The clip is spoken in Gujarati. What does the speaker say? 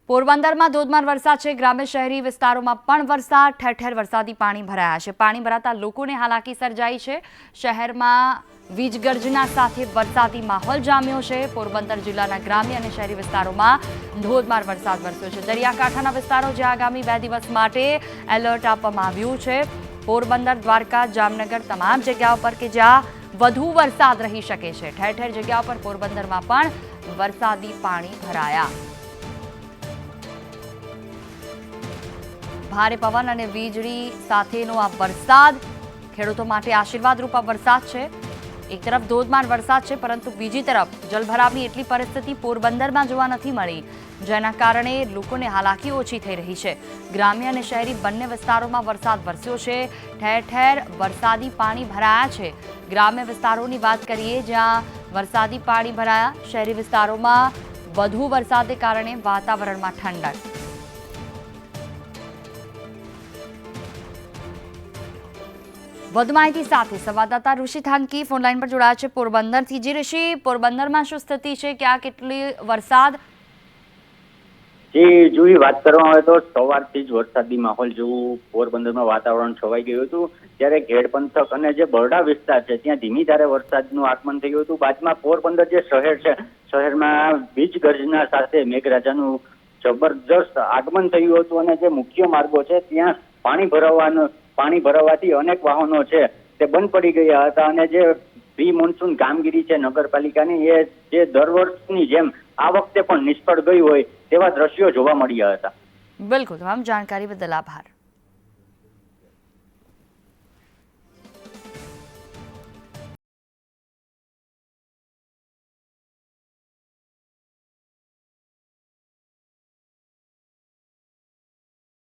પોરબંદરમાં ધોધમાર વરસાદ છે। ગ્રામ્ય શહેરી વિસ્તારોમાં પણ વરસાદ, ઠેર ઠેર વરસાદી પાણી ભરાયા છે। પાણી ભરાતા લોકોને હાલાકી સર્જાઈ છે। શહેરમાં વીજ ગર્જના સાથે વરસાદી માહોલ જામ્યો છે। પોરબંદર જિલ્લાના ગ્રામ્ય અને શહેરી વિસ્તારોમાં ધોધમાર વરસાદ વરસ્યો છે। દરિયાકાંઠાના વિસ્તારો જ્યાં આગામી 2 દિવસ માટે એલર્ટ આપવામાં આવ્યું છે। પોરબંદર, દ્વારકા, જામનગર તમામ જગ્યાઓ પર કે જ્યાં વધુ વરસાદ રહી શકે છે। ઠેર ઠેર જગ્યાઓ પર પોરબંદરમાં પણ વરસાદી પાણી ભરાયા। ભારે પવન અને વીજળી સાથેનો આ વરસાદ ખેડૂતો માટે આશીર્વાદરૂપ આ વરસાદ છે। એક તરફ ધોધમાર વરસાદ છે, પરંતુ બીજી તરફ જળભરાવની એટલી પરિસ્થિતિ પોરબંદરમાં જોવા નથી મળી, જેના કારણે લોકોને હાલાકી ઓછી થઈ રહી છે। ગ્રામ્ય અને શહેરી બંને વિસ્તારોમાં વરસાદ વરસ્યો છે। ઠેર ઠેર વરસાદી પાણી ભરાયા છે। ગ્રામ્ય વિસ્તારોની વાત કરીએ જ્યાં વરસાદી પાણી ભરાયા। શહેરી વિસ્તારોમાં વધુ વરસાદને કારણે વાતાવરણમાં ઠંડક। વધુ માહિતી સાથે સંવાદદાતા ઋષિ થાનકી ફોનલાઈન પર જોડાયા છે પોરબંદરથી। જી ઋષિ, પોરબંદરમાં શું સ્થિતિ છે? ક્યાં કેટલી વરસાદ? જી જુઈ, વાત કરવામાં આવે તો સવારથી જ વરસાદી માહોલ જેવું પોરબંદરમાં વાતાવરણ છવાઈ ગયું હતું। ત્યારે ઘેડ પંથક અને જે બરડા વિસ્તાર છે ત્યાં ધીમી ધારે વરસાદનું આગમન થયું હતું। બાદમાં પોરબંદર જે શહેર છે, શહેરમાં વીજ ગર્જના સાથે મેઘરાજાનું જબરજસ્ત આગમન થયું હતું અને જે મુખ્ય માર્ગો છે ત્યાં પાણી ભરાવાથી અનેક વાહનો છે તે બંધ પડી ગયા હતા અને જે પ્રી મોન્સૂન કામગીરી છે નગરપાલિકાની, એ જે દર વર્ષની જેમ આ વખતે પણ નિષ્ફળ ગઈ હોય તેવા દ્રશ્યો જોવા મળ્યા હતા। બિલકુલ, તમામ જાણકારી બદલ આભાર।